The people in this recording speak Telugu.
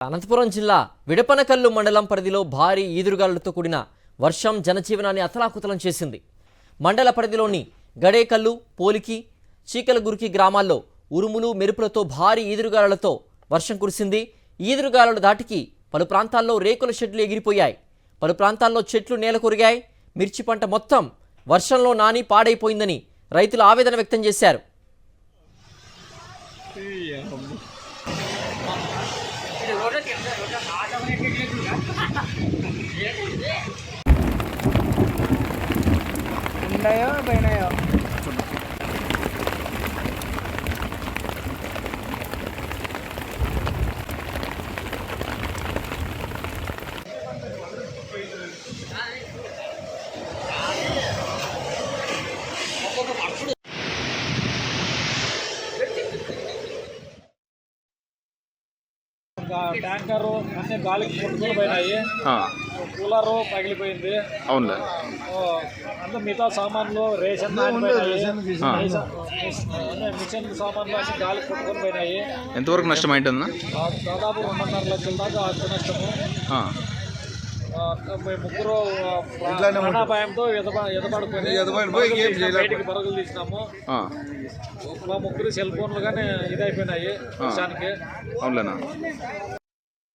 అనంతపురం జిల్లా విడపనకల్లు మండలం పరిధిలో భారీ ఈదురుగాలులతో కూడిన వర్షం జనజీవనాన్ని అతలాకుతలం చేసింది. మండల పరిధిలోని గడేకల్లు, పోలికి, చీకలగురికి గ్రామాల్లో ఉరుములు, మెరుపులతో భారీ ఈదురుగాలులతో వర్షం కురిసింది. ఈదురుగాలుల దాటికి పలు ప్రాంతాల్లో రేకుల షెడ్లు ఎగిరిపోయాయి. పలు ప్రాంతాల్లో చెట్లు నేలకొరిగాయి. మిర్చి పంట మొత్తం వర్షంలో నాని పాడైపోయిందని రైతులు ఆవేదన వ్యక్తం చేశారు. ఉన్నాయో పోయినాయో ట్యాంకరు అన్ని గాలికి కొట్టుకుని పోయినాయి. కూలరు పగిలిపోయింది. అవునులే. అంటే మిగతా సామాన్లు రేషన్ మిషన్ సామాన్లు అన్ని గాలికి కొట్టుకొని పోయినాయి. ఎంతవరకు నష్టం అయింటుందా? దాదాపు 2.5 లక్షల దాకా ఆస్తి నష్టము. ముగ్గురు ప్రాణాపాయంతో బయటికి పరుగులు తీసినాము. మా ముగ్గురు సెల్ ఫోన్లు కానీ ఇదైపోయినాయి వర్షానికి. అవునులేనా?